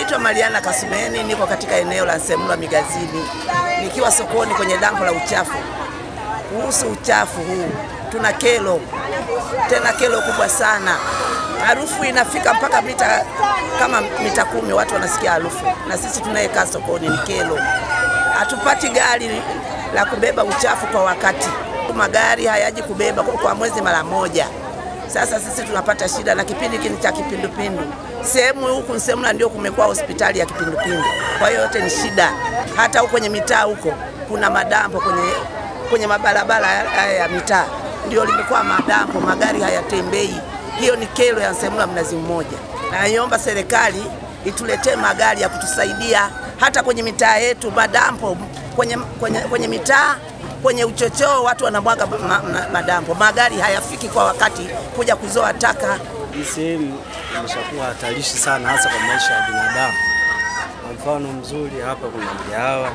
Naitwa Mariana Kasumeni, niko katika eneo la Nsemula Migazini, nikiwa sokoni kwenye dampo la uchafu. Kuhusu uchafu huu, tuna kero, tena kero kubwa sana. Harufu inafika mpaka mita 10, watu wanasikia harufu. Na sisi tunayekaa sokoni ni kero. Hatupati gari la kubeba uchafu kwa wakati. Magari hayaji kubeba kwa mwezi mara moja. Sasa sisi tunapata shida na kipindi kini cha kipindupindu. Sehemu huku Nsemula ndio kumekuwa hospitali ya kipindupindu. Kwa hiyo yote ni shida. Hata huko kwenye mitaa huko kuna madampo kwenye mabarabara ya mitaa. Ndio limekuwa madampo, magari hayatembei. Hiyo ni kero ya Nsemula Mnazi Mmoja. Na niomba serikali ituletee magari ya kutusaidia hata kwenye mitaa yetu, madampo kwenye mitaa, kwenye uchochoo watu wanamwaga madampo. Magari hayafiki kwa wakati kuja kuzoa taka. Hii sehemu imeshakuwa hatarishi sana hasa kwa maisha ya binadamu. Kwa mfano mzuri hapa kuna mgahawa,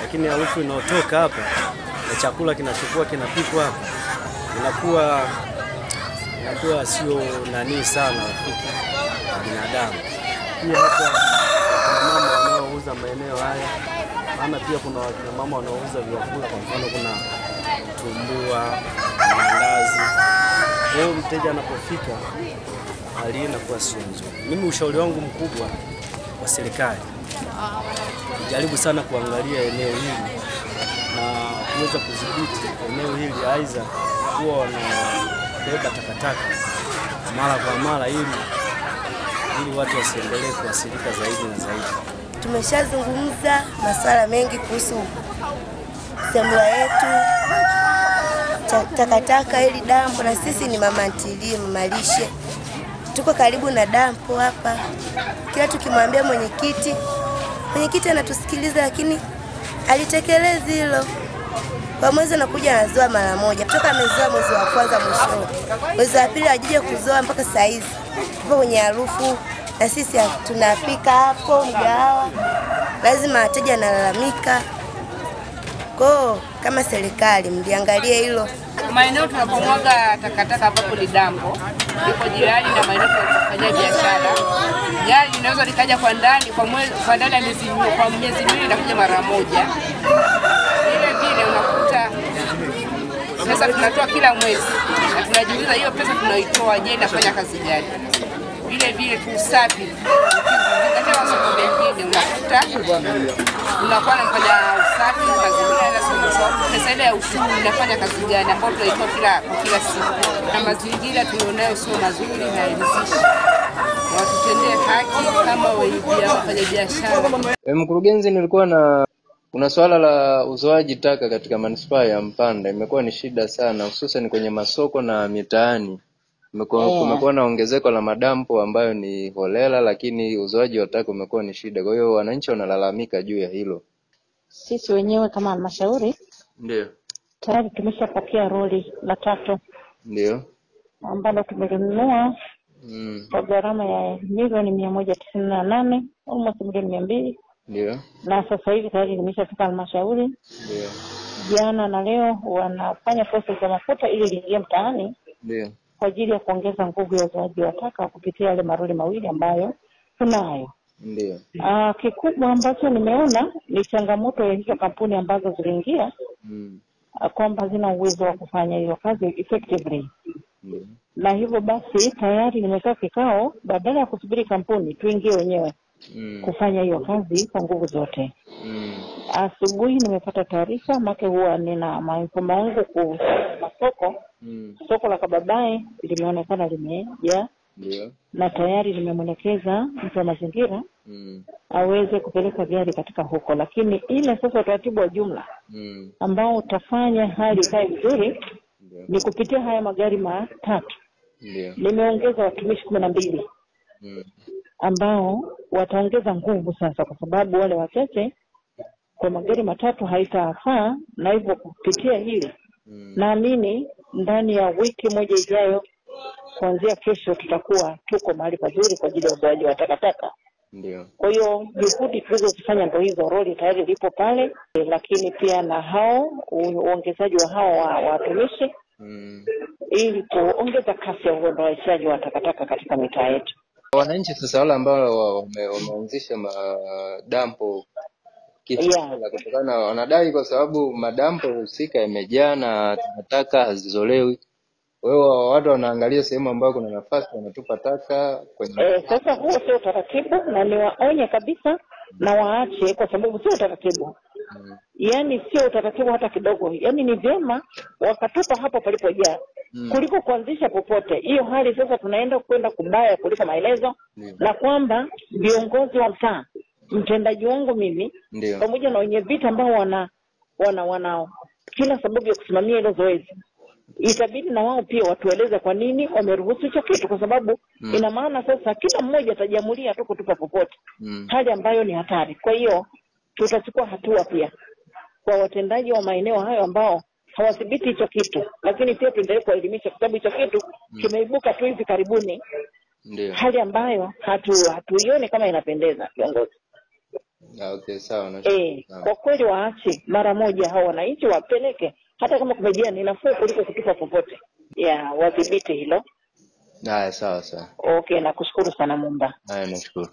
lakini harufu inayotoka hapa na chakula kinachokuwa kinapikwa hapa inakuwa sio nani sana rafiki kwa binadamu. Pia hapa kuna mama wanaouza maeneo haya, maana pia kuna mama wanaouza vyakula, kwa mfano kuna tumbua, mandazi. Leo mteja anapofika hali inakuwa sio nzuri. Mimi ushauri wangu mkubwa wa serikali, jaribu sana kuangalia eneo hili na kuweza kudhibiti eneo hili, aidha kuwa wanabeba takataka mara kwa mara ili watu wasiendelee kuathirika zaidi na zaidi. Tumeshazungumza masuala mengi kuhusu Nsemula yetu, takataka hili dampo, na sisi ni mama ntilie, mama lishe. Tuko karibu na dampo hapa. Kila tukimwambia mwenyekiti anatusikiliza, lakini alitekelezi hilo. Kwa mwezi anakuja anazoa mara moja. Kutoka amezoa mwezi wa kwanza mwisho. Mwezi wa pili ajije kuzoa mpaka saa hizi. Tupo kwenye harufu, na sisi tunapika hapo mgahawa. Lazima wateja wanalalamika. Kwa kama serikali mliangalie hilo. Maeneo tunapomwaga takataka hapo ni dampo. Liko jirani na maeneo tunafanya biashara. Gari linaweza likaja kwa ndani kwa ndani ya miezi miwili na kuja mara moja. Vile unakuta sasa tunatoa kila mwezi. Na tunajiuliza hiyo pesa tunaitoa je, inafanya kazi gani? Vile tu usafi. Katika masoko mengine unakuta unakuwa unafanya usafi mazingira, na pesa ile ya ushuru inafanya kazi gani ambayo tunaitoa kila siku. Na mazingira tulionayo sio mazuri na hairidhishi. Watutendee haki kama wafanya biashara. Mkurugenzi, nilikuwa kuna swala la uzoaji taka katika manispaa ya Mpanda. Imekuwa ni shida sana, hususan kwenye masoko na mitaani. Kumekuwa na ongezeko la madampo ambayo ni holela, lakini uzoaji wa taka umekuwa ni shida. Kwa hiyo wananchi wanalalamika juu ya hilo. Sisi wenyewe kama halmashauri ndio tayari tumeshapokea roli la 3. Ndio. Ambalo tumelinunua kwa gharama ya milioni 198, almost milioni 200. Ndio. Na sasa hivi tayari limeshafika halmashauri. Ndio. Jana na leo wanafanya process ya mafuta ili liingie mtaani. Ndio. Kwa ajili ya kuongeza nguvu ya uzoaji wa taka kupitia yale maroli mawili ambayo tunayo. Ndio. Kikubwa ambacho nimeona ni changamoto ya hizo kampuni ambazo ziliingia kwamba zina uwezo wa kufanya hiyo kazi effectively. Na hivyo basi tayari nimekaa kikao, badala ya kusubiri kampuni tuingie wenyewe kufanya hiyo kazi kwa nguvu zote. Asubuhi nimepata taarifa, make huwa nina mainfoma yangu ku masoko. Soko la Kababae limeonekana limejaa. Ndio. Na tayari nimemwelekeza mtu wa mazingira aweze kupeleka gari katika huko, lakini ile sasa utaratibu wa jumla ambao utafanya hali ikae vizuri ni kupitia haya magari 3. Ndio. Nimeongeza watumishi 12 ambao wataongeza nguvu sasa, kwa sababu wale wachache kwa magari 3 haitafaa, na hivyo kupitia hili naamini ndani ya wiki moja ijayo kuanzia kesho tutakuwa tuko mahali pazuri kwa ajili ya uzoaji wa takataka. Ndio. Kwa hiyo juhudi tulizozifanya ndio hizo, roli tayari lipo pale, lakini pia na uongezaji wa hao watumishi ili kuongeza kasi ya uondoaji wa takataka katika mitaa yetu. Wananchi sasa wale ambao wameanzisha madampo kiholela kutokana wanadai kwa sababu madampo husika yamejaa na taka hazizolewi. Wewe watu wanaangalia sehemu ambayo kuna nafasi wanatupa taka kwenye sasa huo sio utaratibu, na niwaonye kabisa na waache, kwa sababu sio utaratibu. Yaani sio utaratibu hata kidogo. Yaani ni vyema wakatupa hapo palipojaa kuliko kuanzisha popote. Hiyo hali sasa tunaenda kubaya kuliko maelezo. Na kwamba viongozi wa mtaa, mtendaji wangu mimi pamoja na wenye vita ambao wana kila sababu ya kusimamia hilo zoezi, itabidi na wao pia watueleze kwa nini wameruhusu hicho kitu, kwa sababu ina maana sasa kila mmoja atajamulia tu kutupa popote, hali ambayo ni hatari. Kwa hiyo tutachukua hatua pia kwa watendaji wa maeneo hayo ambao hawadhibiti hicho kitu, lakini pia tuendelee kuelimisha, kwa sababu hicho kitu kimeibuka tu hivi karibuni. Ndio hali ambayo hatuione kama inapendeza viongozi. Okay, sawa. Kwa kweli waache mara moja hao wananchi, wapeleke hata kama kumejia, ni nafuu kuliko kutupa popote. Wadhibiti hilo. Sawa. Okay, nakushukuru sana Mumba. Nashukuru.